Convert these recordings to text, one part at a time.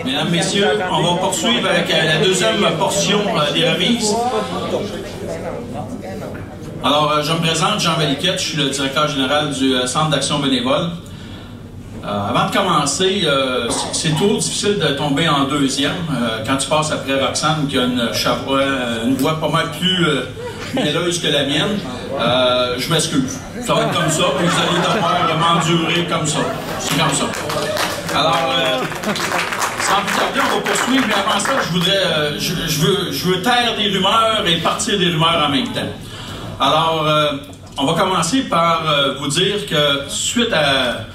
Mesdames, Messieurs, on va poursuivre avec la deuxième portion des remises. Alors, je me présente, Jean Valiquette, je suis le directeur général du Centre d'action bénévole. Avant de commencer, c'est toujours difficile de tomber en deuxième. Quand tu passes après Roxane, qui a une voix pas mal plus mielleuse que la mienne, je m'excuse. Ça va être comme ça, puis vous allez devoir m'endurer comme ça. C'est comme ça. Alors, sans plus tarder, on va poursuivre, mais avant ça, je veux taire des rumeurs et partir des rumeurs en même temps. Alors, on va commencer par vous dire que suite à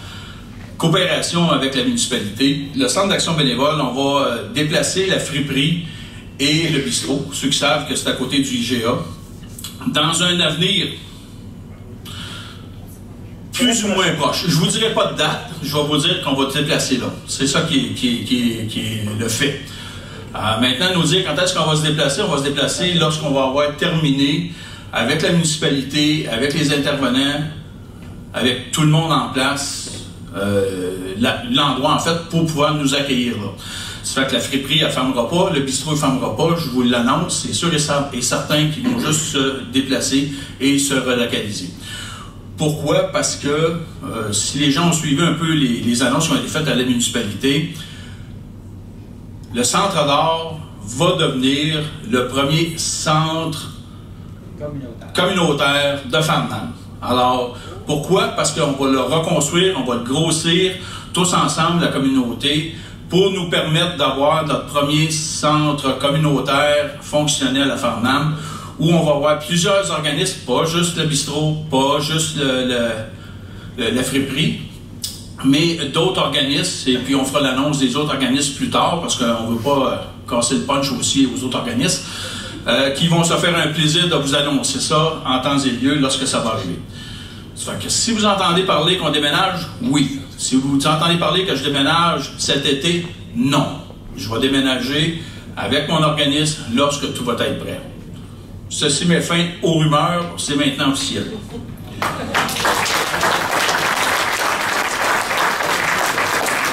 coopération avec la municipalité, le Centre d'action bénévole, on va déplacer la friperie et le bistrot, ceux qui savent que c'est à côté du IGA, dans un avenir plus ou moins proche. Je ne vous dirai pas de date, je vais vous dire qu'on va déplacer là. C'est ça qui est le fait. Maintenant, nous dire quand est-ce qu'on va se déplacer, on va se déplacer lorsqu'on va avoir terminé avec la municipalité, avec les intervenants, avec tout le monde en place, l'endroit en fait pour pouvoir nous accueillir là. Ça fait que la friperie elle ne fermera pas, le bistrot ne fermera pas, je vous l'annonce, c'est sûr et certain qu'ils vont juste se déplacer et se relocaliser. Pourquoi? Parce que si les gens ont suivi un peu les annonces qui ont été faites à la municipalité, le centre d'art va devenir le premier centre communautaire de Farnham. Alors, pourquoi? Parce qu'on va le reconstruire, on va le grossir tous ensemble, la communauté, pour nous permettre d'avoir notre premier centre communautaire fonctionnel à Farnham, où on va avoir plusieurs organismes, pas juste le bistrot, pas juste la friperie, mais d'autres organismes, et puis on fera l'annonce des autres organismes plus tard, parce qu'on ne veut pas casser le punch aussi aux autres organismes, qui vont se faire un plaisir de vous annoncer ça en temps et lieu lorsque ça va arriver. Ça fait que si vous entendez parler qu'on déménage, oui. Si vous entendez parler que je déménage cet été, non. Je vais déménager avec mon organisme lorsque tout va être prêt. Ceci met fin aux rumeurs, c'est maintenant officiel.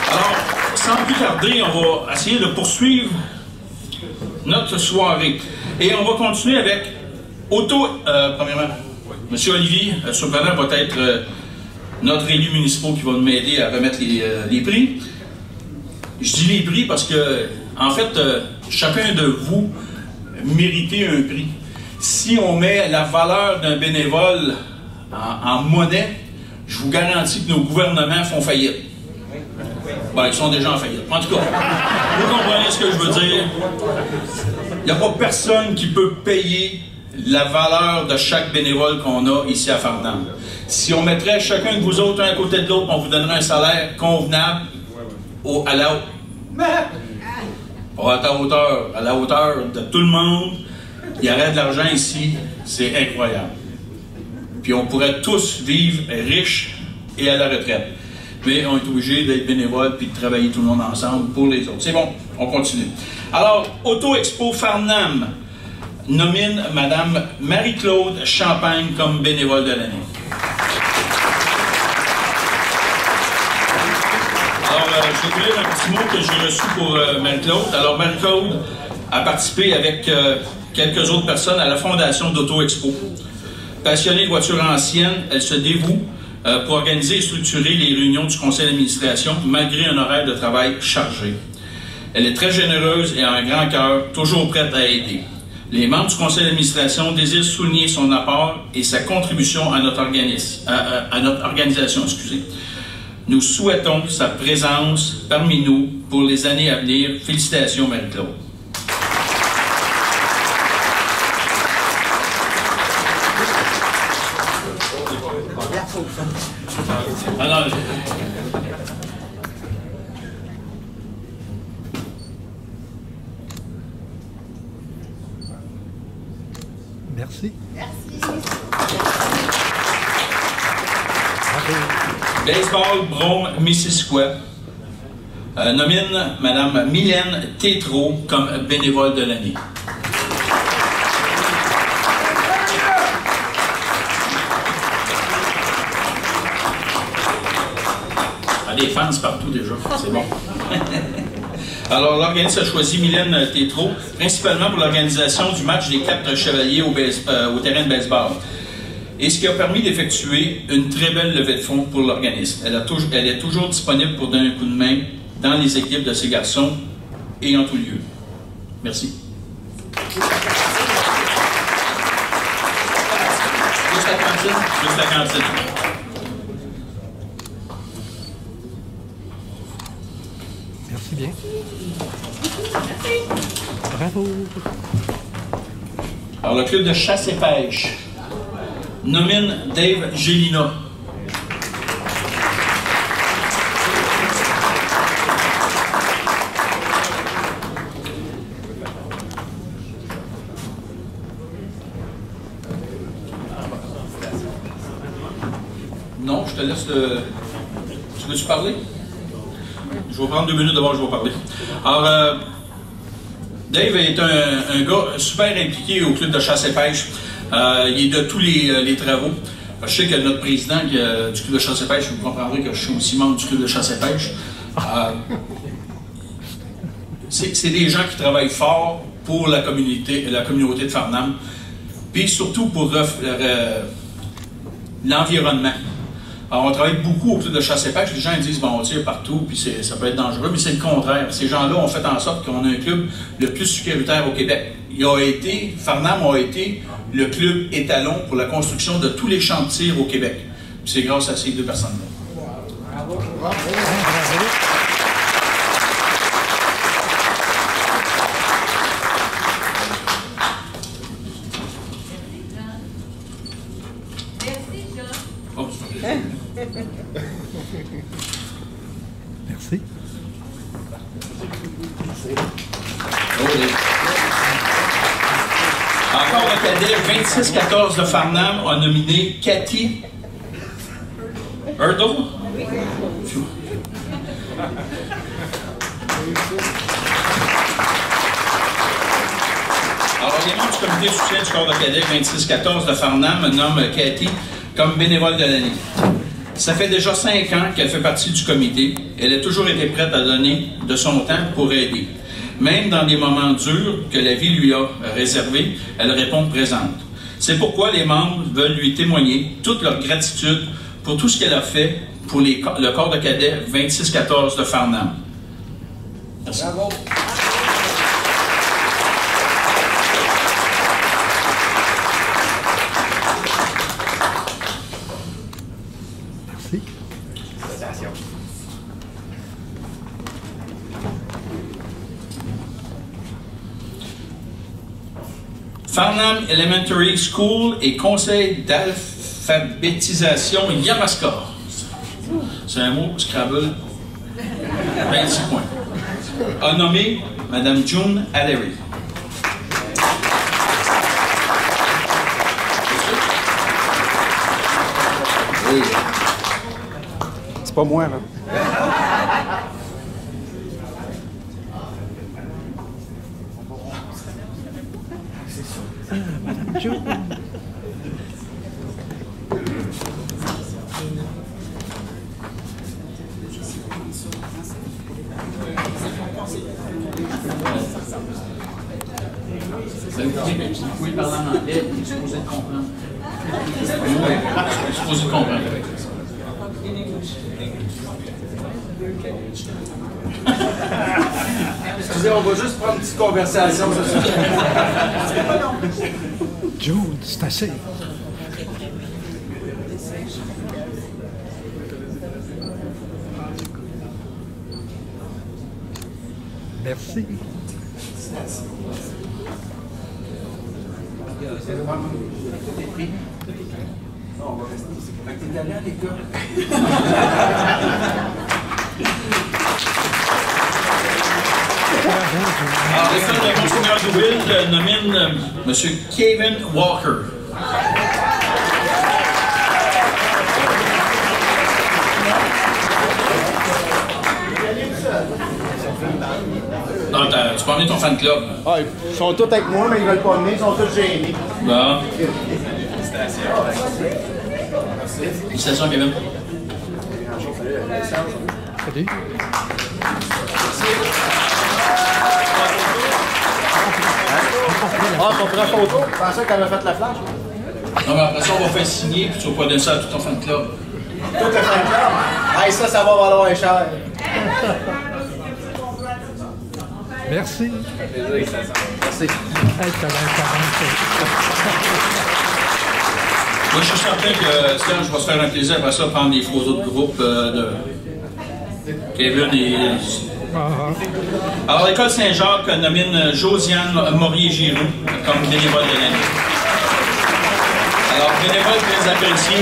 Alors, sans plus tarder, on va essayer de poursuivre notre soirée. Et on va continuer avec premièrement, M. Olivier Surprenant va être notre élu municipal qui va m'aider à remettre les prix. Je dis les prix parce que, en fait, chacun de vous méritez un prix. Si on met la valeur d'un bénévole en monnaie, je vous garantis que nos gouvernements font faillite. Ben, ils sont déjà en faillite. En tout cas, vous comprenez ce que je veux dire? Il n'y a pas personne qui peut payer la valeur de chaque bénévole qu'on a ici à Farnham. Si on mettrait chacun de vous autres un à côté de l'autre, on vous donnerait un salaire convenable à la hauteur de tout le monde. Il y aurait de l'argent ici, c'est incroyable. Puis on pourrait tous vivre riches et à la retraite. Mais on est obligé d'être bénévole puis de travailler tout le monde ensemble pour les autres. C'est bon, on continue. Alors, Auto Expo Farnham nomine Mme Marie-Claude Champagne comme bénévole de l'année. Alors, je vais vous lire un petit mot que j'ai reçu pour Marie-Claude. Alors, Marie-Claude a participé avec quelques autres personnes à la fondation d'Auto Expo. Passionnée de voitures anciennes, elle se dévoue pour organiser et structurer les réunions du conseil d'administration malgré un horaire de travail chargé. Elle est très généreuse et a un grand cœur, toujours prête à aider. Les membres du conseil d'administration désirent souligner son apport et sa contribution à notre organisation. Nous souhaitons sa présence parmi nous pour les années à venir. Félicitations, Marie-Claude. Alors, merci. Baseball Brome Missisquoi nomine Mme Mylène Tétrault comme bénévole de l'année. Des fans partout déjà, c'est bon. Alors, l'organisme a choisi Mylène Tétrault, principalement pour l'organisation du match des 4 chevaliers au terrain de baseball. Et ce qui a permis d'effectuer une très belle levée de fonds pour l'organisme. Elle est toujours disponible pour donner un coup de main dans les équipes de ces garçons et en tout lieu. Merci. Juste la cantine? Juste la cantine. Merci bien. Bravo. Alors, le club de chasse et pêche nomine Dave Gélina. Non, je te laisse le... Tu veux-tu parler? Je vais prendre 2 minutes d'abord, je vais parler. Alors, Dave est un gars super impliqué au club de chasse et pêche. Il est de tous les travaux. Je sais que notre président du club de chasse et pêche, vous comprendrez que je suis aussi membre du club de chasse et pêche. C'est des gens qui travaillent fort pour la communauté de Farnham, puis surtout pour l'environnement. Alors, on travaille beaucoup au club de chasse et pêche. Les gens ils disent, bon, on tire partout, puis ça peut être dangereux, mais c'est le contraire. Ces gens-là ont fait en sorte qu'on a un club le plus sécuritaire au Québec. Farnham a été le club étalon pour la construction de tous les champs de tir au Québec. Puis c'est grâce à ces 2 personnes-là. Bravo. Bravo. Merci. Encore le cadet 26-14 de Farnham a nominé Cathy Hurdle. Alors, les membres du comité de soutien du corps de cadet 26-14 de Farnham nomment Cathy comme bénévole de l'année. Ça fait déjà 5 ans qu'elle fait partie du comité. Elle a toujours été prête à donner de son temps pour aider. Même dans des moments durs que la vie lui a réservés, elle répond présente. C'est pourquoi les membres veulent lui témoigner toute leur gratitude pour tout ce qu'elle a fait pour le corps de cadet 26-14 de Farnham. Merci. Bravo. Merci. Farnham Elementary School et conseil d'alphabétisation Yamaska. C'est un mot Scrabble. 26 points. A nommé Mme June Allery. Oui. C'est pas moi, là. Madame June. Vous pouvez parler en anglais, vous êtes supposé comprendre. Vous êtes supposé comprendre. Excusez, on va juste prendre une petite conversation. June, c'est assez. Merci. Non, on va rester ici. Fait que t'es allé à l'école. Alors, l'école de Monseigneur Douville nomine M. Kevin Walker. Non, tu peux emmener ton fan club. Ah, ils sont tous avec moi, mais ils veulent pas venir, ils sont tous gênés. Bon. Félicitations, Kevin. Salut. Ah, on prend photo. Je pensais qu'elle avait fait la flash. Non, mais après ça, on va faire signer, puis tu vas pas donner ça à tout ton fan club. Tout est fan club. Hey, ça va valoir cher. Merci. Merci. Hey, ça va Moi, je suis certain que Serge va se faire un plaisir après ça, prendre des photos de groupe de Kevin et... Alors, l'École Saint-Jacques nomine Josiane Morier-Giroux comme bénévole de l'année. Alors, bénévole très apprécié.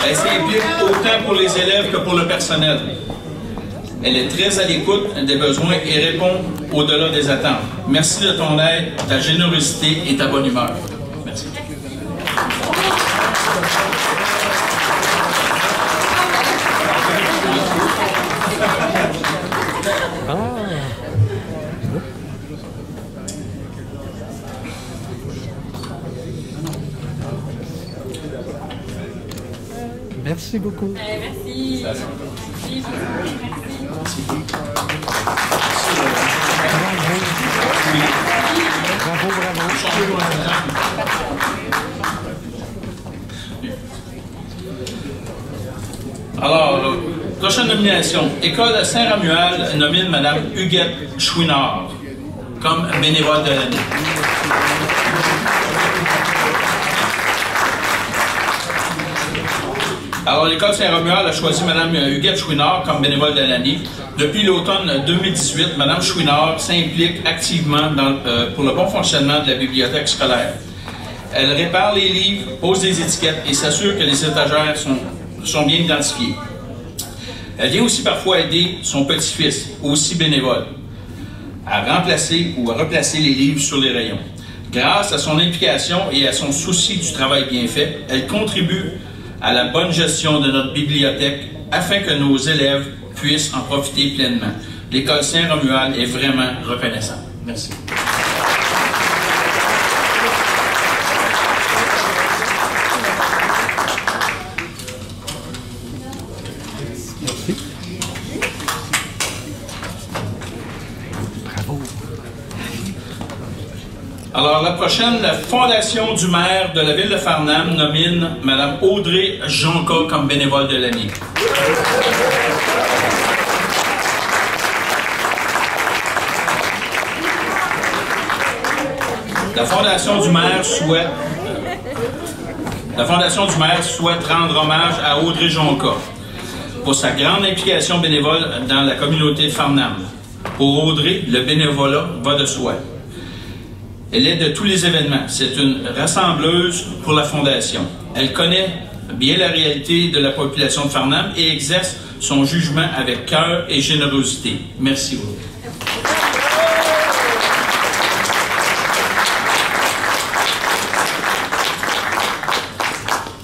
Elle s'implique autant pour les élèves que pour le personnel. Elle est très à l'écoute des besoins et répond au-delà des attentes. Merci de ton aide, ta générosité et ta bonne humeur. Merci. Merci beaucoup. Merci. Merci. Bravo. Alors, prochaine nomination. École de Saint-Romuald nomine Mme Huguette Chouinard comme bénévole de l'année. Alors, l'École Saint-Romuald a choisi Mme Huguette Chouinard comme bénévole de l'année. Depuis l'automne 2018, Mme Chouinard s'implique activement pour le bon fonctionnement de la bibliothèque scolaire. Elle répare les livres, pose des étiquettes et s'assure que les étagères sont bien identifiées. Elle vient aussi parfois aider son petit-fils, aussi bénévole, à remplacer ou à replacer les livres sur les rayons. Grâce à son implication et à son souci du travail bien fait, elle contribue à la bonne gestion de notre bibliothèque afin que nos élèves puissent en profiter pleinement. L'École Saint-Romuald est vraiment reconnaissante. Merci. Merci. Bravo. Alors, la prochaine, la Fondation du maire de la ville de Farnham nomine Mme Audrey Jonca comme bénévole de l'année. La Fondation du maire souhaite rendre hommage à Audrey Jonca pour sa grande implication bénévole dans la communauté de Farnham. Pour Audrey, le bénévolat va de soi. Elle est de tous les événements. C'est une rassembleuse pour la Fondation. Elle connaît bien la réalité de la population de Farnham et exerce son jugement avec cœur et générosité. Merci beaucoup.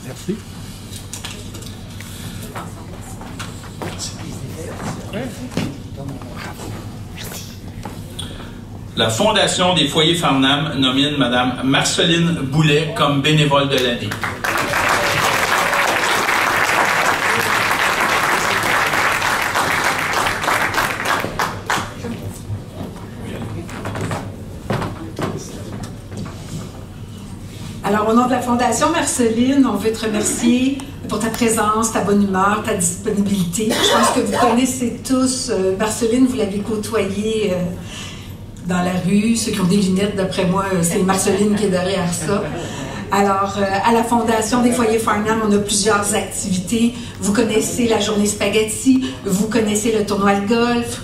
Merci. La Fondation des foyers Farnham nomine Mme Marceline Boulet comme bénévole de l'année. Alors, au nom de la Fondation Marceline, on veut te remercier pour ta présence, ta bonne humeur, ta disponibilité. Je pense que vous connaissez tous Marceline, vous l'avez côtoyée dans la rue. Ceux qui ont des lunettes, d'après moi, c'est Marceline qui est derrière ça. Alors, à la Fondation des foyers Farnham, on a plusieurs activités. Vous connaissez la journée spaghetti, vous connaissez le tournoi de golf.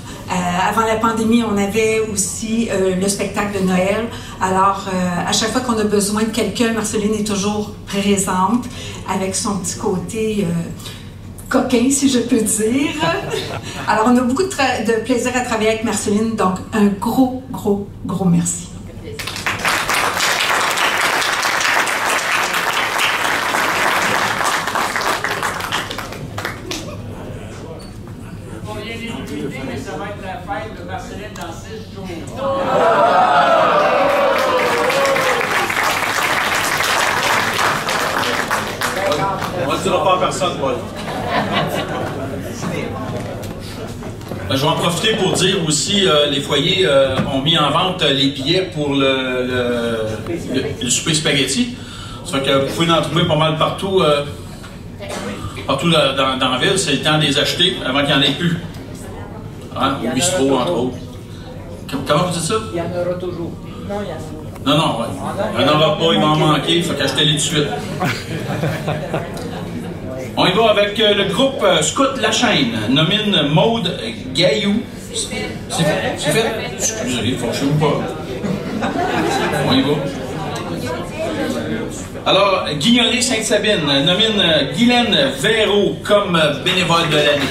Avant la pandémie, on avait aussi le spectacle de Noël. Alors, à chaque fois qu'on a besoin de quelqu'un, Marceline est toujours présente avec son petit côté coquin, si je peux dire. Alors, on a beaucoup de plaisir à travailler avec Marceline, donc un gros, gros, gros merci. Ça va être la fête de Marceline dans 6 jours. On ne le dira pas à personne, Paul. Je vais en profiter pour dire aussi, les foyers ont mis en vente les billets pour le souper spaghetti. Ça fait que vous pouvez en trouver pas mal partout, partout dans la ville. C'est le temps de les acheter avant qu'il n'y en ait plus. Hein? Au bistrot, entre autres. Comment vous dites ça? Il y en aura toujours. Non, il y en aura. Non, non, ouais. Il n'y en aura pas, il va en manquer, il faut qu'achetez-les tout de suite. On y va avec le groupe Scout La Chaîne, nomine Maude Gaillou. C'est fait? Excusez, fâchez-vous pas. On y va. Alors, Guignolé Sainte-Sabine nomine Guylaine Véraud comme bénévole de l'année.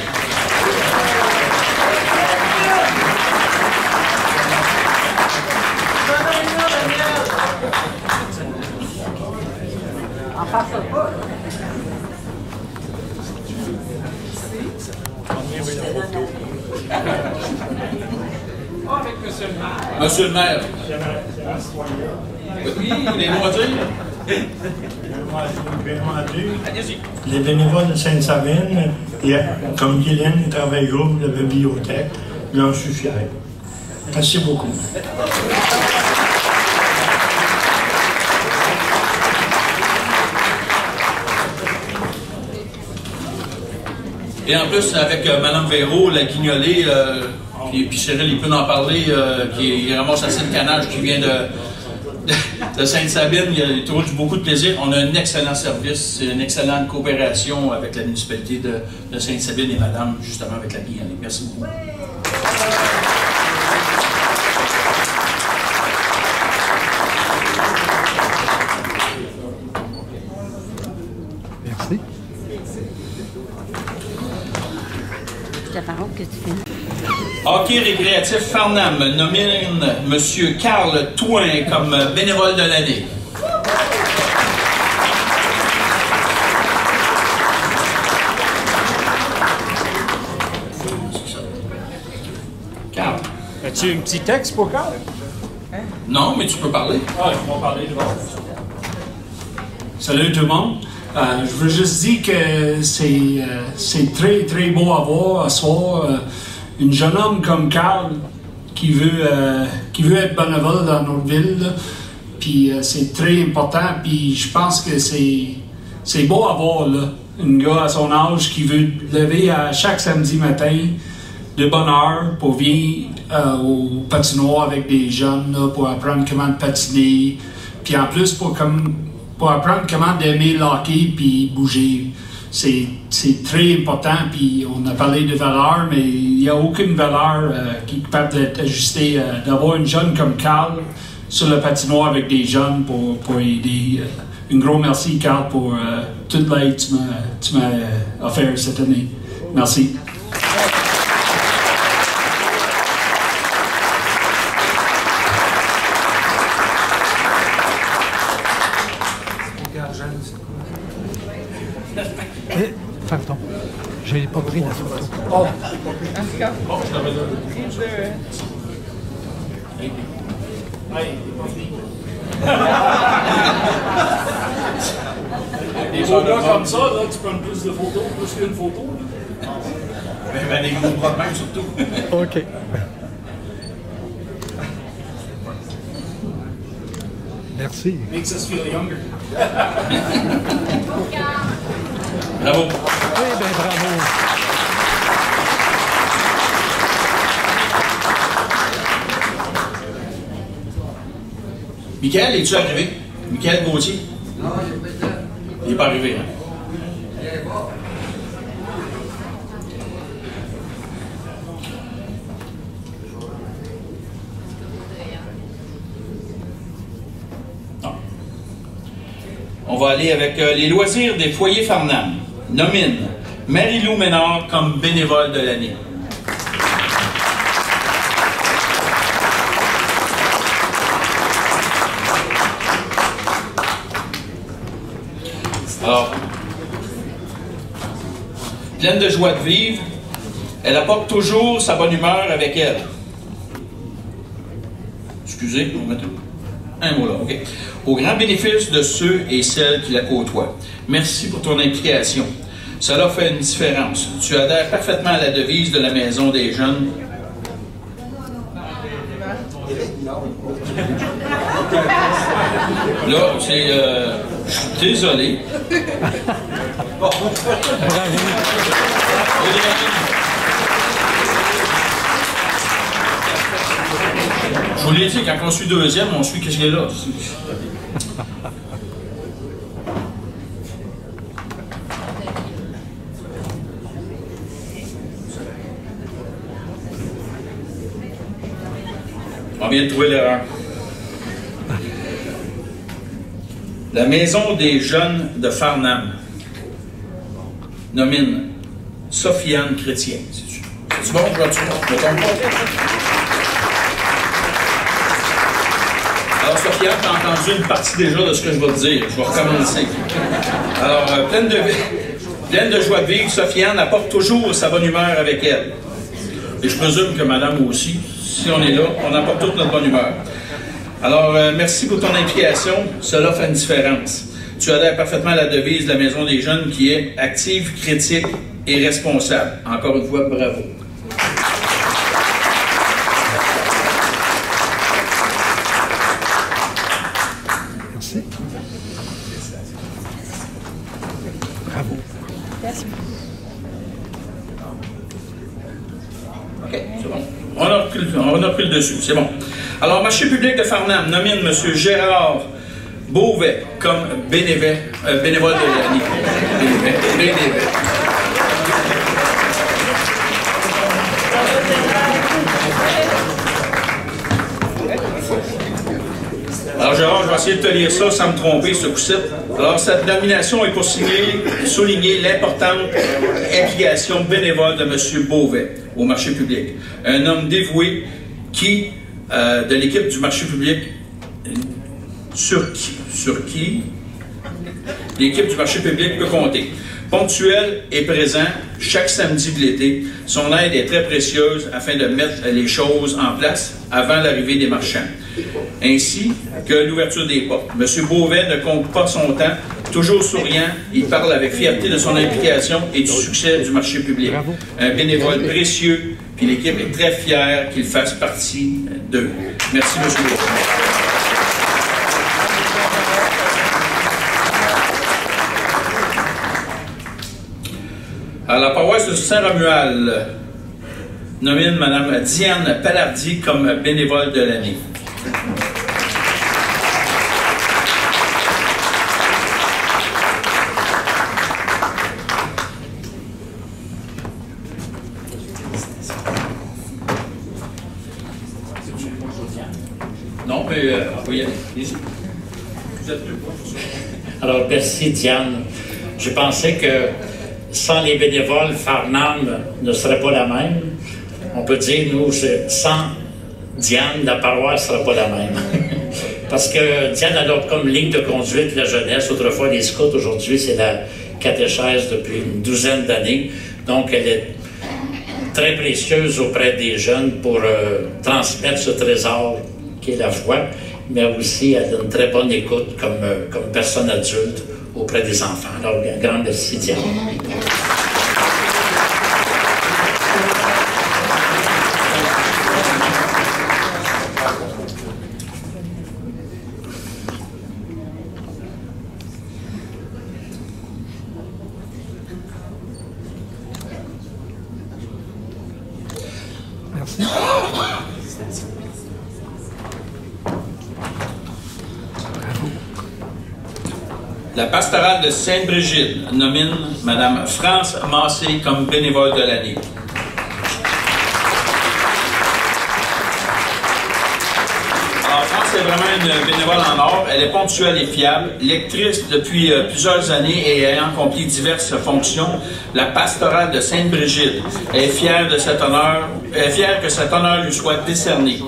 Monsieur le maire. Oui, les mots à dire? Les bénévoles de Sainte-Sabine, comme Guylaine, ils travaillent gros de la bibliothèque, j'en suis fier. Merci beaucoup. Et en plus, avec Mme Véraud, la guignolée, puis Cyril, il peut en parler, qui ramasse assez de canage qui vient de Sainte-Sabine. Il trouve beaucoup de plaisir. On a un excellent service, une excellente coopération avec la municipalité de Sainte-Sabine et Madame, justement, avec la guignolée. Merci beaucoup. Merci. La parole que tu fais. Hockey récréatif Farnham nomine M. Carl Touin comme bénévole de l'année. Carl. As-tu un petit texte pour Carl? Non, mais tu peux parler. Ah, je vais parler d'abord. Salut tout le monde. Je veux juste dire que c'est très, très beau à voir ce soir. Un jeune homme comme Carl qui veut être bénévole dans notre ville. Là. Puis c'est très important. Puis je pense que c'est beau à voir. Là. Un gars à son âge qui veut lever à chaque samedi matin de bonne heure pour venir au patinoire avec des jeunes là, pour apprendre comment patiner. Puis en plus pour apprendre comment d'aimer le hockey puis bouger. C'est très important, puis on a parlé de valeur, mais il n'y a aucune valeur qui est capable d'être ajustée. D'avoir une jeune comme Carl sur le patinoire avec des jeunes pour aider. Un gros merci, Carl, pour toute l'aide que tu m'as offert cette année. Merci. Pardon, je n'ai pas pris la photo. En tout cas, Des beaux gars comme ça, là, tu prends plus de photos, plus qu'une photo. Ben, des gros bras de même, surtout. OK. Merci. Makes us feel younger. Bravo. Oui, bien, bravo. Michael, es-tu arrivé? Michael Gauthier? Non, j'ai pas été là. Il n'est pas arrivé, hein? Non. On va aller avec les loisirs des foyers Farnham. Nomine Marie-Lou Ménard comme bénévole de l'année. Alors, pleine de joie de vivre, elle apporte toujours sa bonne humeur avec elle. Excusez, on va mettre un mot là, OK. Au grand bénéfice de ceux et celles qui la côtoient. Merci pour ton implication. Cela fait une différence. Tu adhères parfaitement à la devise de la Maison des jeunes. Là, c'est... je suis désolé. Je vous l'ai dit, quand on suit deuxième, on suit qu'est-ce qu'il y a là. On vient de trouver l'erreur. La Maison des jeunes de Farnham nomine Sofiane Chrétien. C'est bon, je me trompe pas. Alors, Sofiane, tu as entendu une partie déjà de ce que je vais te dire. Je vais recommencer. Alors, pleine de joie de vivre, Sofiane apporte toujours sa bonne humeur avec elle. Et je présume que madame aussi, si on est là, on apporte toute notre bonne humeur. Alors, merci pour ton implication. Cela fait une différence. Tu adhères parfaitement à la devise de la Maison des jeunes qui est active, critique et responsable. Encore une fois, bravo. Merci. Bravo. Merci. OK, c'est bon. On a pris le dessus, c'est bon. Alors, marché public de Farnham nomine M. Gérard Beauvais comme bénévole de l'année. Bénévole. Alors, Gérard, je vais essayer de te lire ça sans me tromper, ce coup-ci. Alors, cette nomination est pour souligner l'importante implication bénévole de M. Beauvais au marché public. Un homme dévoué qui, de l'équipe du marché public, sur qui l'équipe du marché public peut compter. Ponctuel et présent chaque samedi de l'été, son aide est très précieuse afin de mettre les choses en place avant l'arrivée des marchands, ainsi que l'ouverture des portes. M. Beauvais ne compte pas son temps, toujours souriant, il parle avec fierté de son implication et du succès du marché public. Bravo. Un bénévole précieux, puis l'équipe est très fière qu'il fasse partie d'eux. Merci, M. Beauvais. À la paroisse de Saint-Romuald nomine Mme Diane Palardi comme bénévole de l'année. Non, mais oui, allez-y. Vous êtes plus. Alors, merci Diane. Je pensais que sans les bénévoles, Farnham ne serait pas la même. On peut dire, nous, sans Diane, la paroisse ne sera pas la même. Parce que Diane adopte comme ligne de conduite la jeunesse. Autrefois, les scouts, aujourd'hui, c'est la catéchèse depuis une douzaine d'années. Donc, elle est très précieuse auprès des jeunes pour transmettre ce trésor qui est la foi, mais aussi elle a une très bonne écoute comme personne adulte auprès des enfants. Alors, un grand merci, Diane. Merci. La pastorale de Sainte-Brigitte nomine Mme France Massé comme bénévole de l'année. Alors, France est vraiment une bénévole en or. Elle est ponctuelle et fiable, lectrice depuis plusieurs années et ayant accompli diverses fonctions. La pastorale de Sainte-Brigitte est fière de cet honneur, fière que cet honneur lui soit décerné.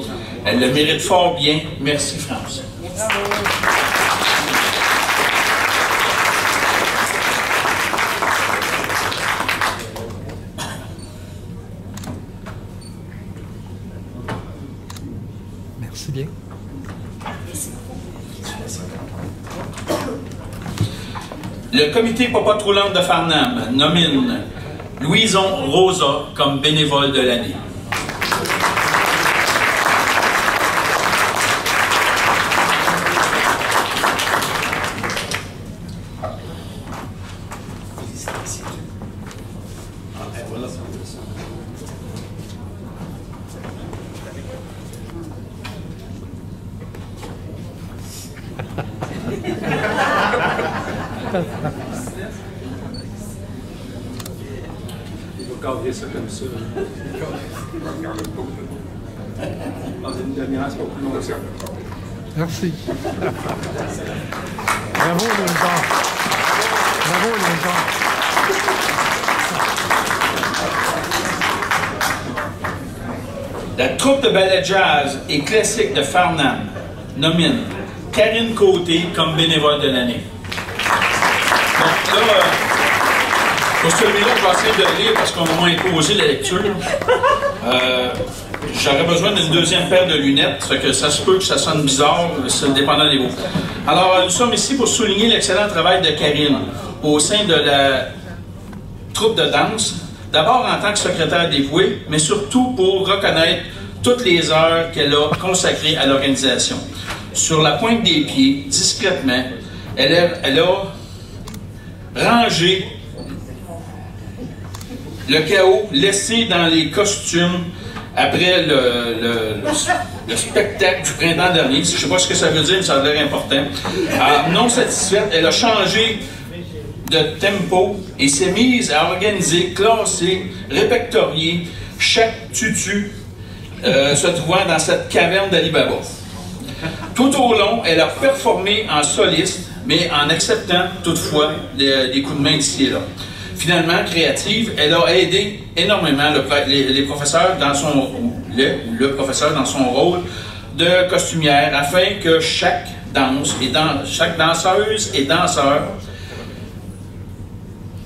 Elle le mérite fort bien. Merci, France. Merci bien. Le comité Papa Troulante de Farnham nomine Louison Rosa comme bénévole de l'année. Il va cadrer ça comme ça. Dans une demi-heure, c'est pas plus long que ça. Merci. Bravo, Léonard. Bravo, Léonard. La troupe de ballet jazz et classique de Farnham nomine Karine Côté comme bénévole de l'année. Donc là, pour celui-là, je vais essayer de le lire parce qu'on m'a imposé la lecture. J'aurais besoin d'une deuxième paire de lunettes, ce que ça se peut que ça sonne bizarre, dépendant des mots. Alors, nous sommes ici pour souligner l'excellent travail de Karine au sein de la troupe de danse. D'abord en tant que secrétaire dévouée, mais surtout pour reconnaître toutes les heures qu'elle a consacrées à l'organisation. Sur la pointe des pieds, discrètement, elle a rangé le chaos laissé dans les costumes après le spectacle du printemps dernier. Je ne sais pas ce que ça veut dire, mais ça a l'air important. Alors, non satisfaite, elle a changé de tempo et s'est mise à organiser, classer, répertorier chaque tutu se trouvant dans cette caverne d'Ali Baba. Tout au long, elle a performé en soliste, mais en acceptant toutefois des coups de main d'ici et là. Finalement, créative, elle a aidé énormément les professeurs dans le professeur dans son rôle de costumière afin que chaque danseuse et danseur,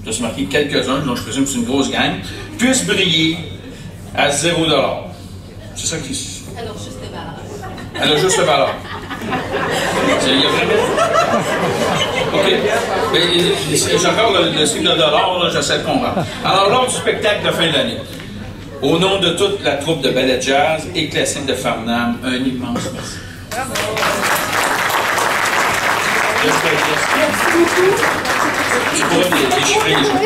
je suis marqué quelques-uns, donc je présume que c'est une grosse gang, puisse briller à 0 $. C'est ça qui... Elle a juste valeur. Elle a juste valeur. Il y a vraiment... OK. J'ai encore le signe de dollar, j'essaie de comprendre. Alors, lors du spectacle de fin d'année, au nom de toute la troupe de ballet jazz et classique de Farnham, un immense merci. Bravo. Je pourrais déchiffrer les gens.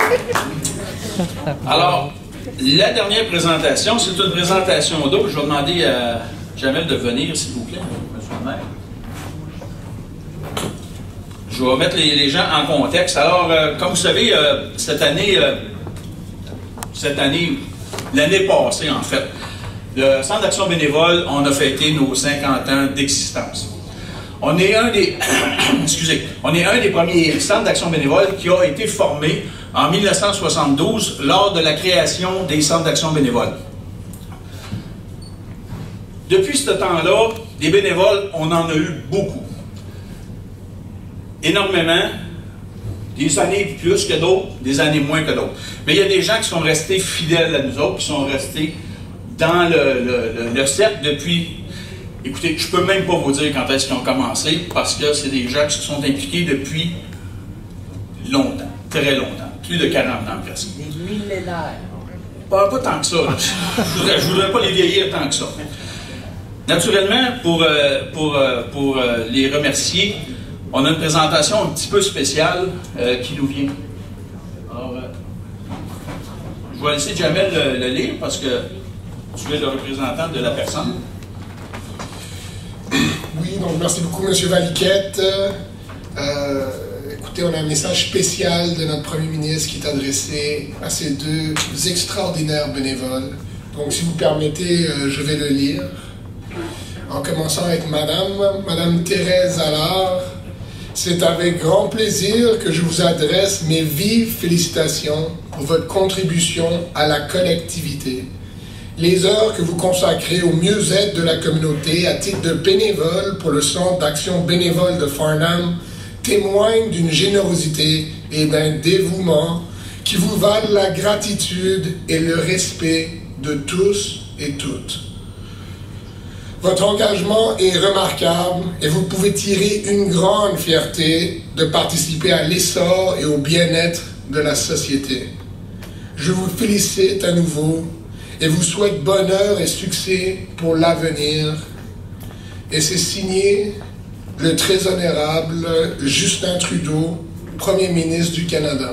Alors, la dernière présentation, c'est une présentation double. Je vais demander à Jamel de venir, s'il vous plaît, monsieur le maire. Je vais mettre les gens en contexte. Alors, comme vous savez, cette année, l'année passée, en fait, le Centre d'action bénévole, on a fêté nos 50 ans d'existence. On est un des, on est un des premiers centres d'action bénévole qui a été formé en 1972 lors de la création des centres d'action bénévole. Depuis ce temps-là, des bénévoles, on en a eu beaucoup. Énormément, des années plus que d'autres, des années moins que d'autres. Mais il y a des gens qui sont restés fidèles à nous autres, qui sont restés dans le cercle depuis... Écoutez, je ne peux même pas vous dire quand est-ce qu'ils ont commencé, parce que c'est des gens qui se sont impliqués depuis longtemps, très longtemps, plus de 40 ans presque. Des millénaires. Pas tant que ça. Je ne voudrais pas les vieillir tant que ça. Naturellement, pour les remercier, on a une présentation un petit peu spéciale qui nous vient. Alors, je vais laisser Jamel le lire parce que tu es le représentant de la personne. Oui, donc merci beaucoup, M. Valiquette. Écoutez, on a un message spécial de notre premier ministre qui est adressé à ces deux extraordinaires bénévoles. Donc, si vous permettez, je vais le lire. En commençant avec Madame Thérèse Allard. C'est avec grand plaisir que je vous adresse mes vives félicitations pour votre contribution à la collectivité. Les heures que vous consacrez au mieux-être de la communauté à titre de bénévole pour le Centre d'action bénévole de Farnham témoignent d'une générosité et d'un dévouement qui vous valent la gratitude et le respect de tous et toutes. Votre engagement est remarquable et vous pouvez tirer une grande fierté de participer à l'essor et au bien-être de la société. Je vous félicite à nouveau et vous souhaite bonheur et succès pour l'avenir. Et c'est signé le très honorable Justin Trudeau, Premier ministre du Canada.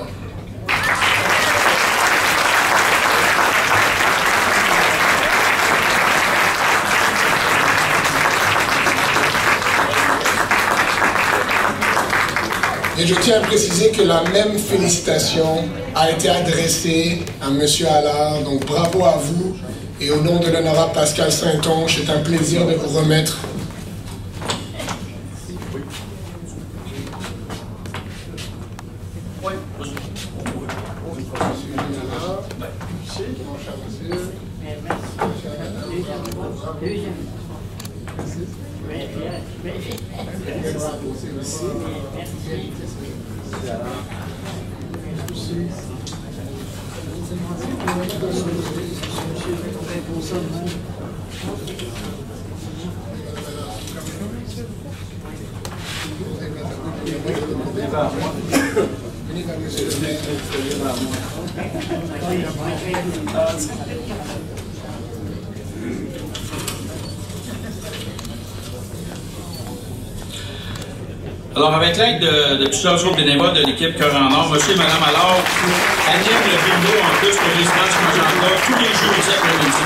Et je tiens à préciser que la même félicitation a été adressée à M. Allard. Donc bravo à vous. Et au nom de l'honorable Pascal Saint-Onge, c'est un plaisir de vous remettre. Alors, avec l'aide de plusieurs autres bénévoles de l'équipe Cœur en Or, monsieur et madame Allard animent le bingo en plus pour résidence Magenta tous les jeudis après-midi.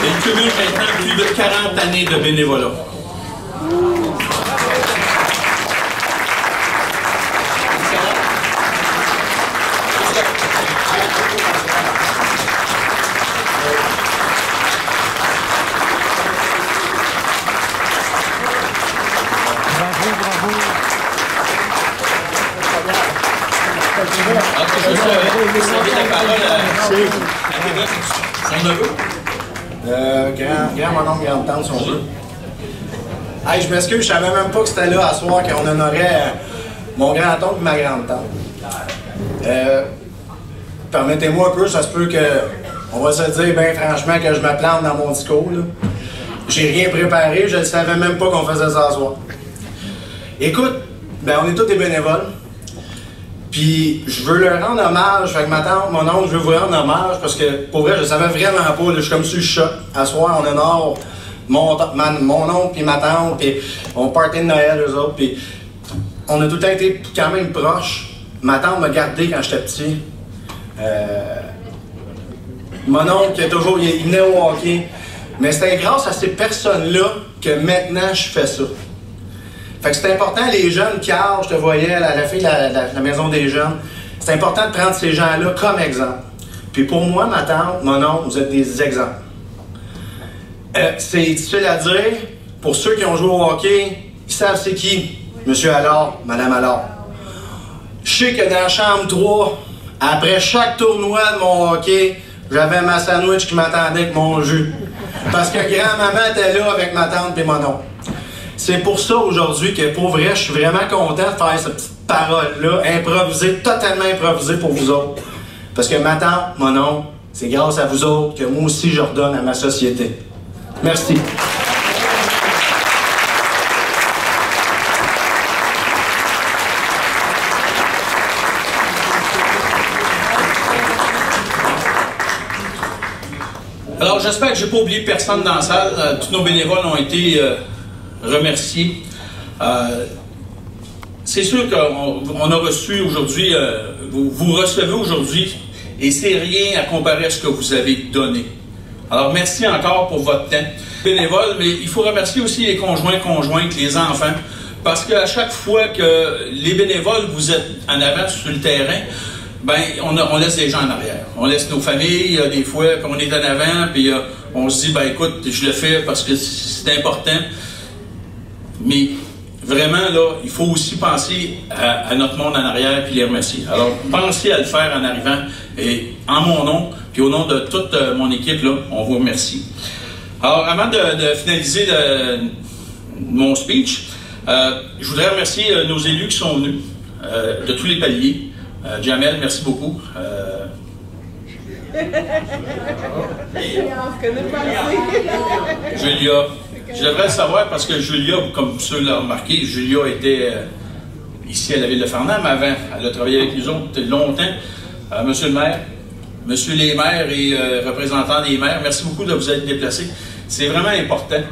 Il cumule maintenant plus de 40 années de bénévolat. Grand mon oncle, grande tante, son jeu. Hey, je m'excuse, je savais même pas que c'était là à soir qu'on honorait mon grand-oncle et ma grande-tante. Permettez-moi un peu, ça se peut que, on va se dire bien franchement que je me plante dans mon discours. J'ai rien préparé, je ne savais même pas qu'on faisait ça à soir. Écoute, ben on est tous des bénévoles. Puis je veux leur rendre hommage, fait que ma tante, mon oncle, je veux vous rendre hommage parce que pour vrai, je savais vraiment pas, là, je suis comme sur le choc. À soir, on honore mon oncle et ma tante, puis on partait de Noël, eux autres, puis on a tout le temps été quand même proches. Ma tante m'a gardé quand j'étais petit. Mon oncle, il venait au hockey. Mais c'était grâce à ces personnes-là que maintenant je fais ça. Fait que c'est important, les jeunes, Carl, je te voyais, la fille de la maison des jeunes, c'est important de prendre ces gens-là comme exemple. Puis pour moi, ma tante, mon oncle, vous êtes des exemples. C'est difficile à dire. Pour ceux qui ont joué au hockey, ils savent c'est qui. Monsieur Allard, Madame Allard. Je sais que dans la chambre 3, après chaque tournoi de mon hockey, j'avais ma sandwich qui m'attendait avec mon jus. Parce que grand-maman était là avec ma tante et mon oncle. C'est pour ça aujourd'hui que, pour vrai, je suis vraiment content de faire cette petite parole-là, improvisée, totalement improvisée pour vous autres. Parce que ma tante, mon oncle, c'est grâce à vous autres que moi aussi je redonne à ma société. Merci. Alors, j'espère que je n'ai pas oublié personne dans la salle. Tous nos bénévoles ont été remerciés. C'est sûr qu'on a reçu aujourd'hui, vous recevez aujourd'hui, et c'est rien à comparer à ce que vous avez donné. Alors, merci encore pour votre temps. Bénévole, mais il faut remercier aussi les conjointes, les enfants, parce qu'à chaque fois que les bénévoles, vous êtes en avant sur le terrain, ben, on laisse les gens en arrière. On laisse nos familles, des fois, puis on est en avant, puis on se dit, ben écoute, je le fais parce que c'est important. Mais vraiment, là, il faut aussi penser à notre monde en arrière, puis les remercier. Alors, pensez à le faire en arrivant, et en mon nom, puis au nom de toute mon équipe, là, on vous remercie. Alors, avant de finaliser mon speech, je voudrais remercier nos élus qui sont venus, de tous les paliers. Jamel, merci beaucoup. Julia, Je devrais le savoir parce que Julia, comme ceux l'ont remarqué, Julia était ici à la ville de Farnham avant. Elle a travaillé avec nous autres longtemps. Monsieur le maire, monsieur les maires et représentants des maires, merci beaucoup de vous être déplacés. C'est vraiment important.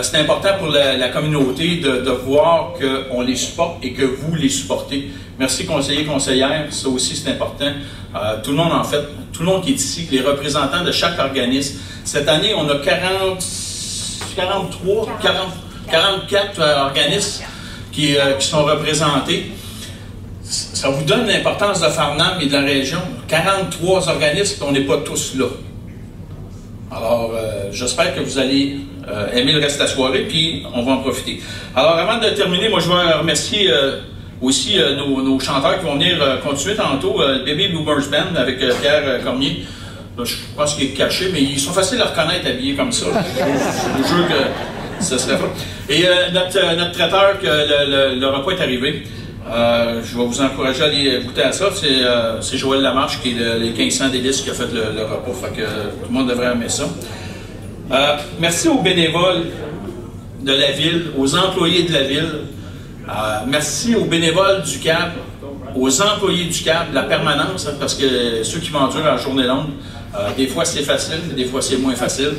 C'est important pour la communauté de voir qu'on les supporte et que vous les supportez. Merci conseillers, conseillères, ça aussi c'est important. Tout le monde en fait, tout le monde qui est ici, les représentants de chaque organisme. Cette année, on a 44 organismes qui sont représentés. Ça vous donne l'importance de Farnham et de la région. 43 organismes, on n'est pas tous là. Alors, j'espère que vous allez aimer le reste de la soirée, puis on va en profiter. Alors, avant de terminer, moi, je vais remercier aussi nos chanteurs qui vont venir continuer tantôt. Le Baby Boomers Band avec Pierre Cormier. Là, je pense qu'il est caché, mais ils sont faciles à reconnaître habillés comme ça. Je vous jure que ce serait pas. Et notre traiteur, que le repas est arrivé. Je vais vous encourager à aller goûter à ça. C'est Joël Lamarche qui est les 1500 délices qui a fait le repas. Fait que tout le monde devrait aimer ça. Merci aux bénévoles de la ville, aux employés de la ville. Merci aux bénévoles du CAB, aux employés du CAB, la permanence, hein, parce que ceux qui m'endurent la journée longue, des fois c'est facile, des fois c'est moins facile.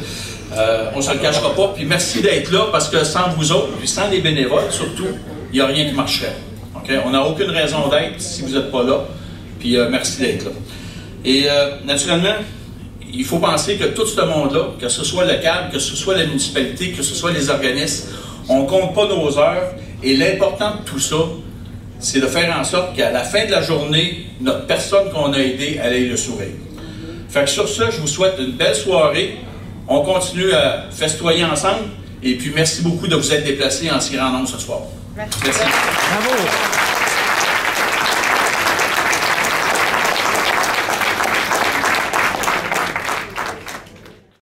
On ne se le cachera pas. Puis merci d'être là, parce que sans vous autres, puis sans les bénévoles surtout, il n'y a rien qui marcherait. Okay? On n'a aucune raison d'être si vous n'êtes pas là. Puis merci d'être là. Et naturellement, il faut penser que tout ce monde-là, que ce soit le CAB, que ce soit la municipalité, que ce soit les organismes, on ne compte pas nos heures. Et l'important de tout ça, c'est de faire en sorte qu'à la fin de la journée, notre personne qu'on a aidée, elle ait le sourire. Fait que sur ça, je vous souhaite une belle soirée. On continue à festoyer ensemble. Et puis, merci beaucoup de vous être déplacés en si grand nombre ce soir. Merci. Bravo.